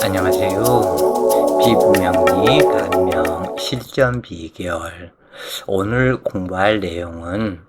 안녕하세요. 비분명리 간명 실전 비결. 오늘 공부할 내용은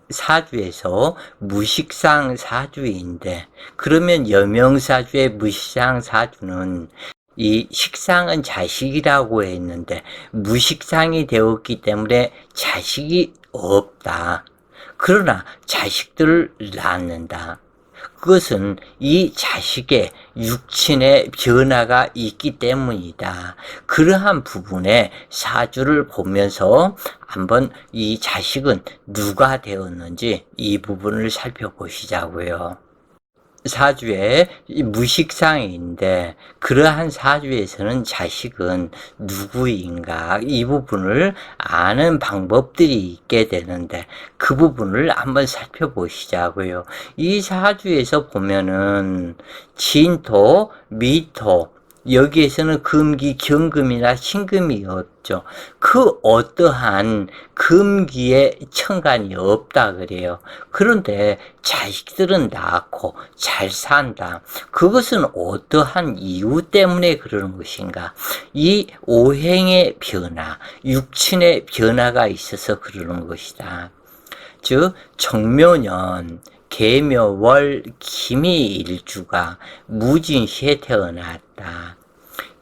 사주에서 무식상 사주인데, 그러면 여명사주의 무식상 사주는 이 식상은 자식이라고 했는데 무식상이 되었기 때문에 자식이 없다. 그러나 자식들을 낳는다. 그것은 이 자식의 육친의 변화가 있기 때문이다. 그러한 부분에 사주를 보면서 한번 이 자식은 누가 되었는지 이 부분을 살펴보시자고요. 사주에 무식상인데 그러한 사주에서는 자식은 누구인가 이 부분을 아는 방법들이 있게 되는데 그 부분을 한번 살펴보시자고요. 이 사주에서 보면은 진토, 미토, 여기에서는 금기, 경금이나 신금이 없죠. 그 어떠한 금기에 천간이 없다 그래요. 그런데 자식들은 낳고 잘 산다. 그것은 어떠한 이유 때문에 그러는 것인가? 이 오행의 변화, 육친의 변화가 있어서 그러는 것이다. 즉 정묘년 계묘월 기미일주가 무진시에 태어났다.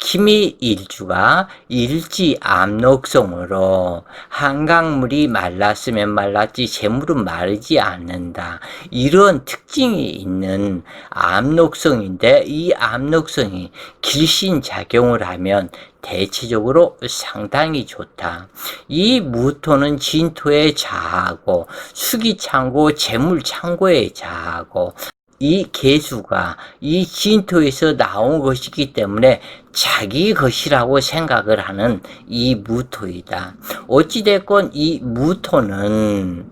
기미일주가 일지 암록성으로 한강물이 말랐으면 말랐지 재물은 마르지 않는다. 이런 특징이 있는 암록성인데 이 암록성이 길신작용을 하면 대체적으로 상당히 좋다. 이 무토는 진토에 자하고 수기창고 재물창고에 자하고 이 개수가 이 진토에서 나온 것이기 때문에 자기 것이라고 생각을 하는 이 무토이다. 어찌됐건 이 무토는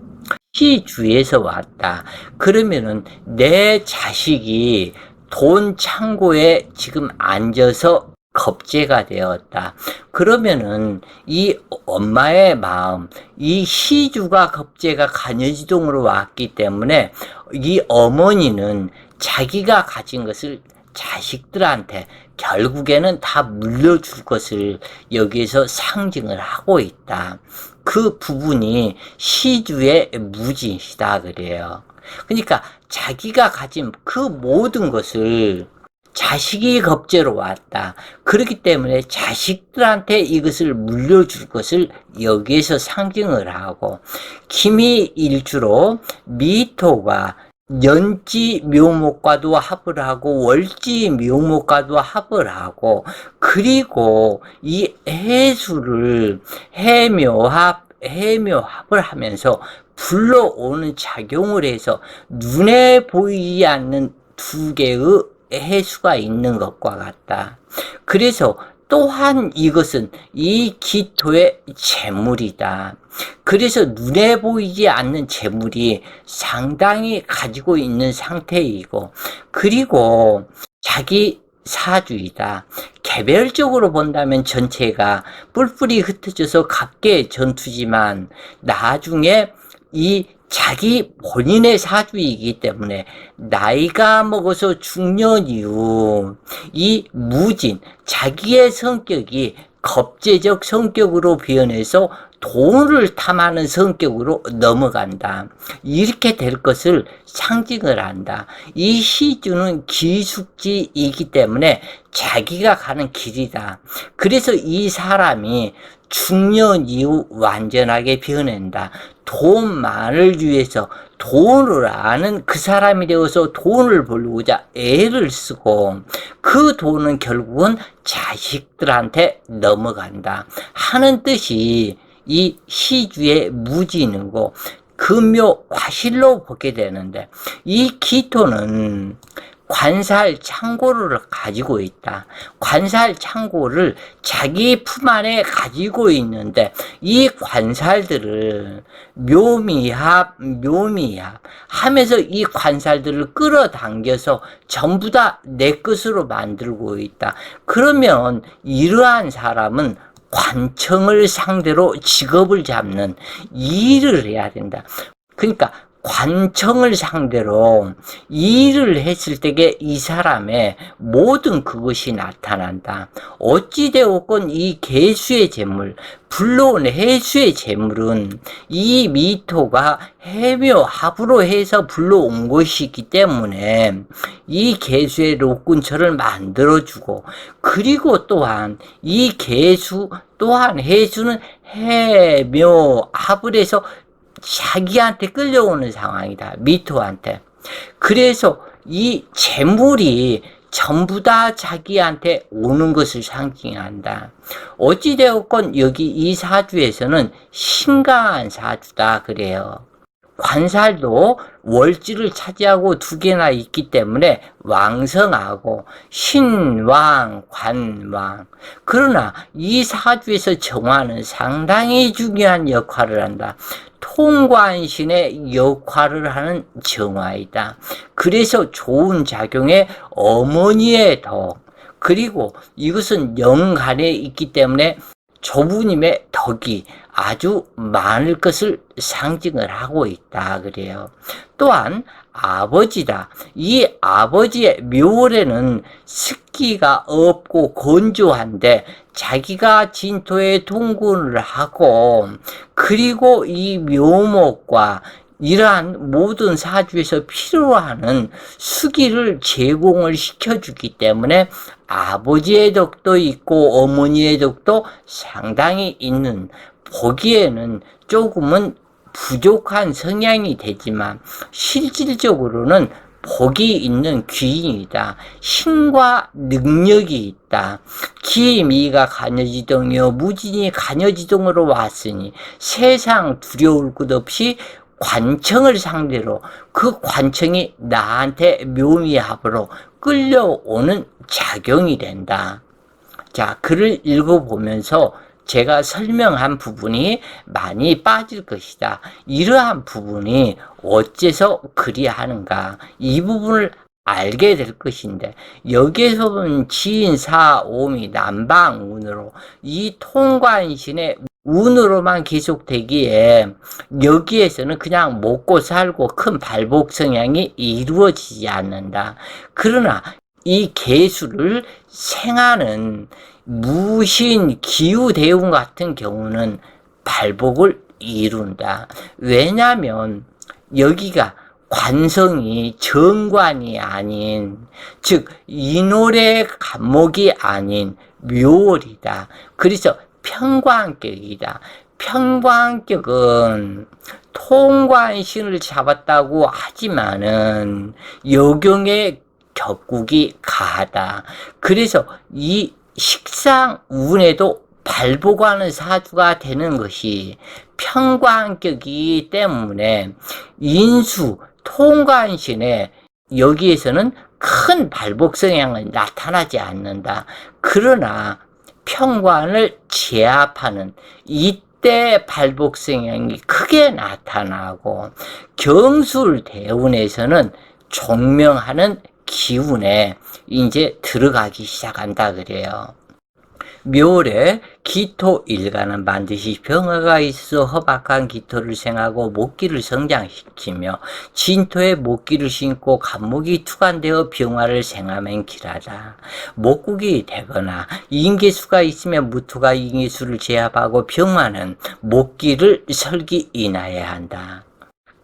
시주에서 왔다. 그러면은 내 자식이 돈 창고에 지금 앉아서 겁재가 되었다. 그러면은 이 엄마의 마음, 이 시주가 겁재가 간여지동으로 왔기 때문에 이 어머니는 자기가 가진 것을 자식들한테 결국에는 다 물려줄 것을 여기에서 상징을 하고 있다. 그 부분이 시주의 무진시다 그래요. 그러니까 자기가 가진 그 모든 것을 자식이 겁재로 왔다. 그렇기 때문에 자식들한테 이것을 물려줄 것을 여기에서 상징을 하고 기미일주로 미토가 년지 묘목과도 합을 하고 월지 묘목과도 합을 하고 그리고 이 해수를 해묘합을 하면서 불러오는 작용을 해서 눈에 보이지 않는 두 개의 해수가 있는 것과 같다. 그래서 또한 이것은 이 기토의 재물이다. 그래서 눈에 보이지 않는 재물이 상당히 가지고 있는 상태이고 그리고 자기 사주이다. 개별적으로 본다면 전체가 뿔뿔이 흩어져서 각계의 전투지만 나중에 이 자기 본인의 사주이기 때문에 나이가 먹어서 중년 이후 이 무진, 자기의 성격이 겁재적 성격으로 변해서 돈을 탐하는 성격으로 넘어간다. 이렇게 될 것을 상징을 한다. 이 시주는 기숙지이기 때문에 자기가 가는 길이다. 그래서 이 사람이 중년 이후 완전하게 변한다. 돈만을 위해서 돈을 아는 그 사람이 되어서 돈을 벌고자 애를 쓰고 그 돈은 결국은 자식들한테 넘어간다 하는 뜻이 이 시주의 무진이고 금요 과실로 보게 되는데 이 기토는 관살 창고를 가지고 있다. 관살 창고를 자기 품 안에 가지고 있는데 이 관살들을 묘미합 하면서 이 관살들을 끌어당겨서 전부 다 내 것으로 만들고 있다. 그러면 이러한 사람은 관청을 상대로 직업을 잡는 일을 해야 된다. 그러니까 관청을 상대로 일을 했을 때에 이 사람의 모든 그것이 나타난다. 어찌되었건 이 계수의 재물, 불러온 해수의 재물은 이 미토가 해묘합으로 해서 불러온 것이기 때문에 이 계수의 록군처를 만들어주고, 그리고 또한 이 계수 또한 해수는 해묘합을 해서 자기한테 끌려오는 상황이다. 미토한테. 그래서 이 재물이 전부 다 자기한테 오는 것을 상징한다. 어찌되었건 여기 이 사주에서는 신강한 사주다 그래요. 관살도 월지를 차지하고 2개나 있기 때문에 왕성하고 신왕, 관왕. 그러나 이 사주에서 정화는 상당히 중요한 역할을 한다. 통관신의 역할을 하는 정화이다. 그래서 좋은 작용에 어머니의 덕, 그리고 이것은 영간에 있기 때문에 조부님의 덕이 아주 많을 것을 상징을 하고 있다 그래요. 또한 아버지다. 이 아버지의 묘월에는 습기가 없고 건조한데 자기가 진토에 통근을 하고, 그리고 이 묘목과 이러한 모든 사주에서 필요로 하는 수기를 제공을 시켜주기 때문에 아버지의 덕도 있고 어머니의 덕도 상당히 있는, 보기에는 조금은 부족한 성향이 되지만 실질적으로는 복이 있는 귀인이다. 힘과 능력이 있다. 기미가 간여지동이요 무진이 간여지동으로 왔으니 세상 두려울 것 없이 관청을 상대로 그 관청이 나한테 묘미합으로 끌려오는 작용이 된다. 자, 글을 읽어보면서 제가 설명한 부분이 많이 빠질 것이다. 이러한 부분이 어째서 그리하는가, 이 부분을 알게 될 것인데, 여기에서 보면 지인사오미 남방운으로 이 통관신의 운으로만 계속되기에 여기에서는 그냥 먹고 살고 큰 발복 성향이 이루어지지 않는다. 그러나 이 계수를 생하는 무신 기후대운 같은 경우는 발복을 이룬다. 왜냐하면 여기가 관성이 정관이 아닌, 즉 인월의 간목이 아닌 묘월이다. 그래서 평관격이다. 평관격은 통관신을 잡았다고 하지만은 여경의 격국이 가하다. 그래서 이 식상 운에도 발복하는 사주가 되는 것이 평관격이기 때문에 인수 통관신에 여기에서는 큰 발복 성향은 나타나지 않는다. 그러나 평관을 제압하는 이때 발복 성향이 크게 나타나고, 경술대운에서는 종명하는 기운에 이제 들어가기 시작한다 그래요. 묘월에 기토 일간은 반드시 병화가 있어 허박한 기토를 생하고 목기를 성장시키며 진토에 목기를 심고 간목이 투관되어 병화를 생하면 길하다. 목국이 되거나 인계수가 있으면 무토가 인계수를 제압하고 병화는 목기를 설기 인하여야 한다.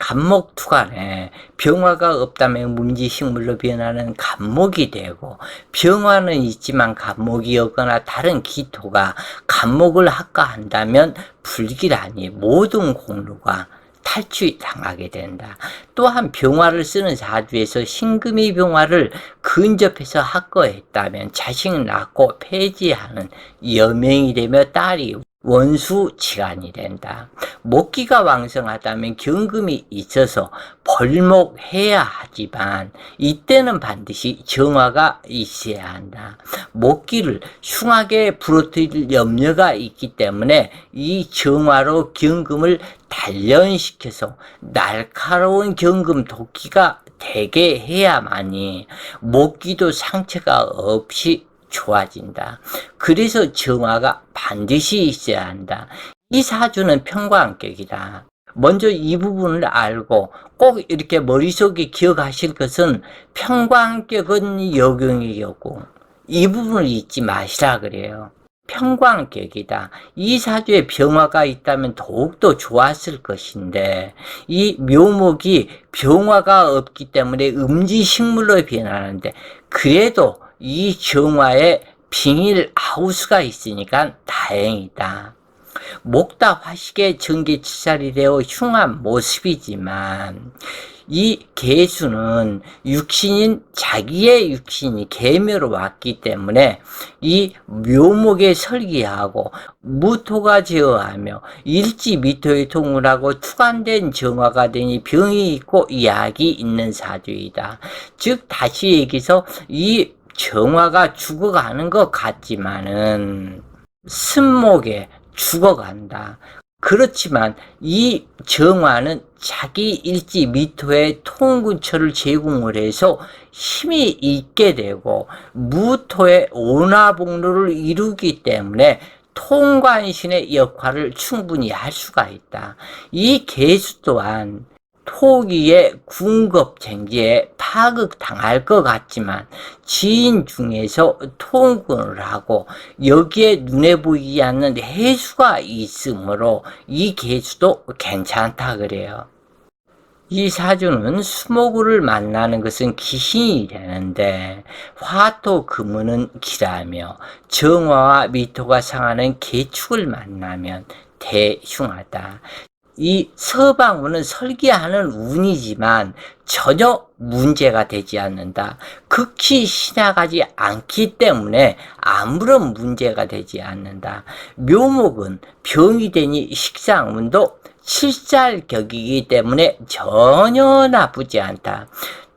간목 투간에 병화가 없다면 문지식물로 변하는 간목이 되고, 병화는 있지만 간목이 없거나 다른 기토가 간목을 합과한다면 불길하니 모든 공로가 탈취 당하게 된다. 또한 병화를 쓰는 사주에서 신금이 병화를 근접해서 합거했다면 자식을 낳고 폐지하는 여명이 되며 딸이 원수지간이 된다. 목기가 왕성하다면 경금이 있어서 벌목해야 하지만 이때는 반드시 정화가 있어야 한다. 목기를 흉하게 부러뜨릴 염려가 있기 때문에 이 정화로 경금을 단련시켜서 날카로운 경금 도끼가 되게 해야만이 목기도 상처가 없이 좋아진다. 그래서 정화가 반드시 있어야 한다. 이 사주는 평관격이다. 먼저 이 부분을 알고 꼭 이렇게 머릿속에 기억하실 것은 평광격은 역용이었고 이 부분을 잊지 마시라 그래요. 평광격이다. 이 사주에 병화가 있다면 더욱더 좋았을 것인데 이 묘목이 병화가 없기 때문에 음지식물로 변하는데 그래도 이 정화에 빙일 하우스가 있으니까 다행이다. 목다 화식의 전개치살이 되어 흉한 모습이지만 이 계수는 육신인 자기의 육신이 계묘로 왔기 때문에 이 묘목에 설기하고 무토가 제어하며 일지미토에 통을하고 투간된 정화가 되니 병이 있고 약이 있는 사주이다. 즉 다시 얘기해서 이 정화가 죽어가는 것 같지만은 승목에 죽어간다. 그렇지만 이 정화는 자기 일지 미토의 통근처를 제공을 해서 힘이 있게 되고 무토의 온화복로를 이루기 때문에 통관신의 역할을 충분히 할 수가 있다. 이 계수 또한 토기의 궁겁쟁지에 파극당할 것 같지만 지인 중에서 통근을 하고 여기에 눈에 보이지 않는 해수가 있으므로 이 계수도 괜찮다 그래요. 이 사주는 수목을 만나는 것은 기신이 되는데 화토 금은은 기라며 정화와 미토가 상하는 계축을 만나면 대흉하다. 이 서방운은 설계하는 운이지만 전혀 문제가 되지 않는다. 극히 신약하지 않기 때문에 아무런 문제가 되지 않는다. 묘목은 병이 되니 식상운도 칠살격이기 때문에 전혀 나쁘지 않다.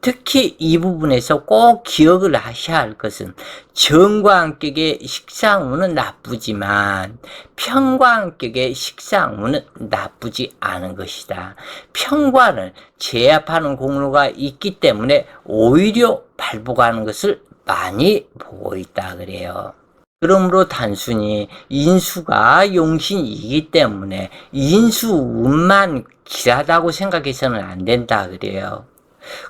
특히 이 부분에서 꼭 기억을 하셔야 할 것은 정관격의 식상운은 나쁘지만 편관격의 식상운은 나쁘지 않은 것이다. 편관을 제압하는 공로가 있기 때문에 오히려 발복하는 것을 많이 보고 있다 그래요. 그러므로 단순히 인수가 용신이기 때문에 인수운만 길하다고 생각해서는 안 된다 그래요.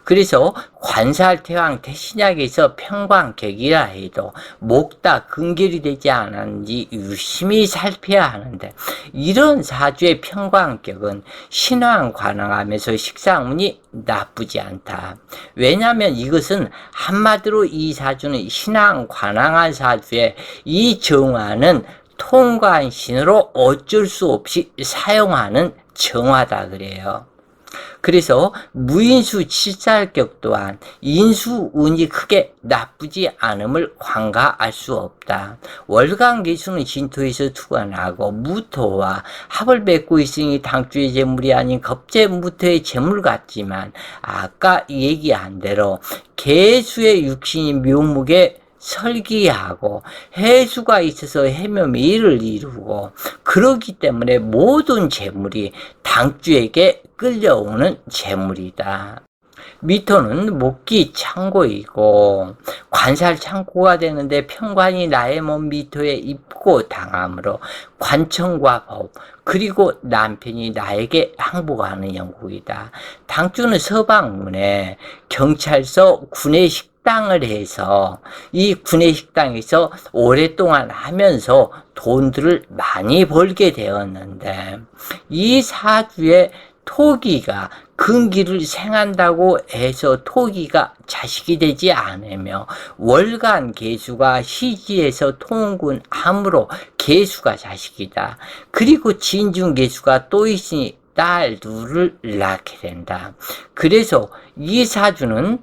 그래서 관살태왕 태신약에서 평광격이라 해도 목다 근결이 되지 않았는지 유심히 살펴야 하는데 이런 사주의 평광격은 신왕 관왕하면서 식상운이 나쁘지 않다. 왜냐하면 이것은 한마디로 이 사주는 신왕 관왕한 사주에 이 정화는 통관신으로 어쩔 수 없이 사용하는 정화다 그래요. 그래서 무인수 칠살격 또한 인수운이 크게 나쁘지 않음을 관가할 수 없다. 월간계수는 진토에서 투관하고 무토와 합을 맺고 있으니 당주의 재물이 아닌 겁재무토의 재물 같지만 아까 얘기한 대로 계수의 육신이 묘목에 설기하고 해수가 있어서 해묘미를 이루고 그러기 때문에 모든 재물이 당주에게 끌려오는 재물이다. 미토는 목기 창고이고 관살 창고가 되는데 편관이 나의 몸 미토에 입고 당하므로 관청과 법 그리고 남편이 나에게 항복하는 영국이다. 당주는 서방문에 경찰서 구내식 식당을 해서 이 구내식당에서 오랫동안 하면서 돈들을 많이 벌게 되었는데 이 사주에 토기가 근기를 생한다고 해서 토기가 자식이 되지 않으며 월간 계수가 시지에서 통군함으로 계수가 자식이다. 그리고 진중 계수가 또 있으니 딸 둘을 낳게 된다. 그래서 이 사주는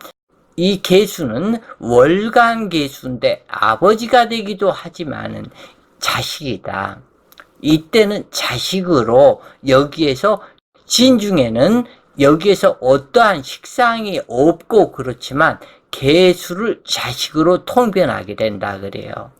이 계수는 월간 계수인데 아버지가 되기도 하지만은 자식이다. 이때는 자식으로 여기에서 진중에는 여기에서 어떠한 식상이 없고 그렇지만 계수를 자식으로 통변하게 된다 그래요.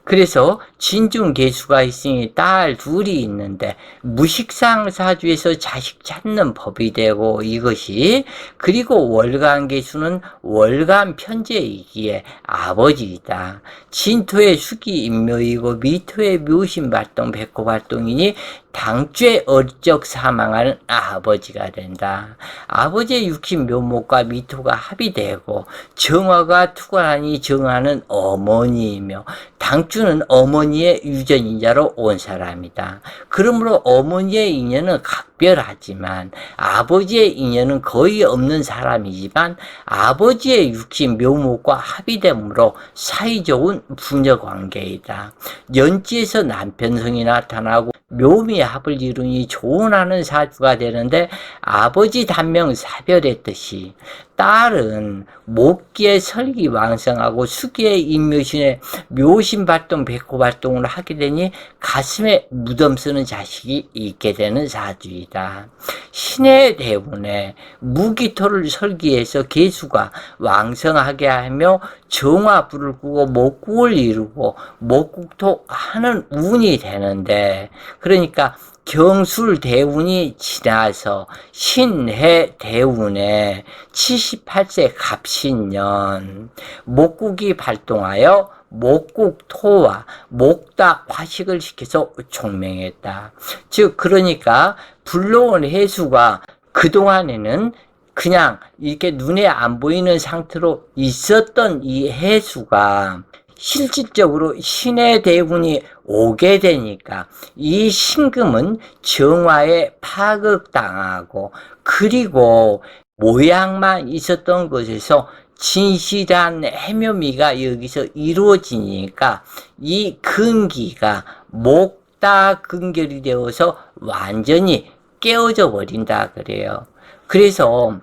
그래서 진중개수가 있으니 딸 둘이 있는데 무식상사주에서 자식 찾는 법이 되고 이것이, 그리고 월간개수는 월간편제이기에 아버지이다. 진토의 수기 인묘이고 미토의 묘신발동 백호발동이니 당죄 어리적 사망하는 아버지가 된다. 아버지의 육신 묘목과 미토가 합의되고 정화가 투관하니 정화는 어머니이며 당주는 어머니의 유전인자로 온 사람이다. 그러므로 어머니의 인연은 각별하지만 아버지의 인연은 거의 없는 사람이지만 아버지의 육신 묘목과 합의되므로 사이좋은 부녀관계이다. 연지에서 남편성이 나타나고 묘미합을 이루니 조언하는 사주가 되는데 아버지 단명 사별했듯이 딸은 목기에 설기왕성하고 수기에 인묘신에 묘신발동 백호발동을 하게 되니 가슴에 무덤 쓰는 자식이 있게 되는 사주이다. 신의 대운에 무기토를 설기해서 개수가 왕성하게 하며 정화불을 끄고 목국을 이루고 목국토 하는 운이 되는데, 그러니까 경술 대운이 지나서 신해 대운에 78세 갑신년 목국이 발동하여 목국토와 목딱 화식을 시켜서 종명했다. 즉 그러니까 불러온 해수가 그동안에는 그냥 이렇게 눈에 안 보이는 상태로 있었던 이 해수가 실질적으로 신의 대운이 오게 되니까 이 신금은 정화에 파극당하고, 그리고 모양만 있었던 것에서 진실한 해묘미가 여기서 이루어지니까 이 근기가 목다 근결이 되어서 완전히 깨어져 버린다 그래요. 그래서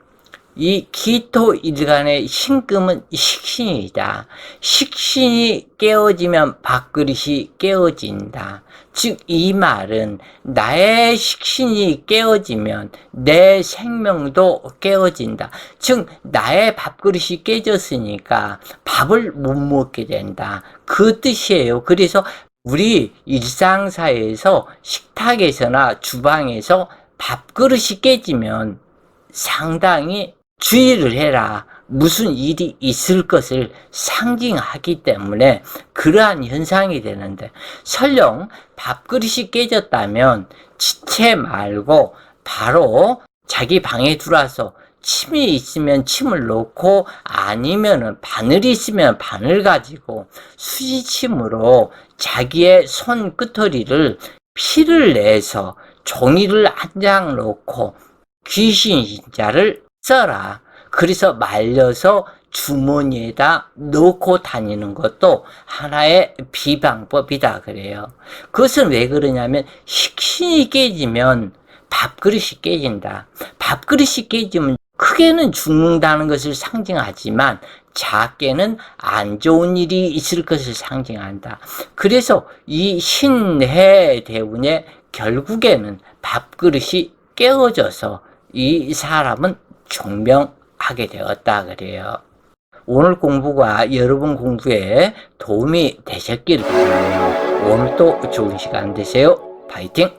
이 기토일간의 신금은 식신이다. 식신이 깨어지면 밥그릇이 깨어진다. 즉 이 말은 나의 식신이 깨어지면 내 생명도 깨어진다. 즉 나의 밥그릇이 깨졌으니까 밥을 못 먹게 된다. 그 뜻이에요. 그래서 우리 일상사회에서 식탁에서나 주방에서 밥그릇이 깨지면 상당히 주의를 해라. 무슨 일이 있을 것을 상징하기 때문에 그러한 현상이 되는데, 설령 밥그릇이 깨졌다면 지체 말고 바로 자기 방에 들어와서 침이 있으면 침을 넣고, 아니면은 바늘이 있으면 바늘 가지고 수지침으로 자기의 손 끝허리를 피를 내서 종이를 한 장 넣고 귀신 인자를 써라. 그래서 말려서 주머니에다 넣고 다니는 것도 하나의 비방법이다 그래요. 그것은 왜 그러냐면 식신이 깨지면 밥그릇이 깨진다. 밥그릇이 깨지면 크게는 죽는다는 것을 상징하지만 작게는 안 좋은 일이 있을 것을 상징한다. 그래서 이 신해 대운에 결국에는 밥그릇이 깨어져서 이 사람은 종명하게 되었다 그래요. 오늘 공부가 여러분 공부에 도움이 되셨길 바라요. 오늘도 좋은 시간 되세요. 파이팅!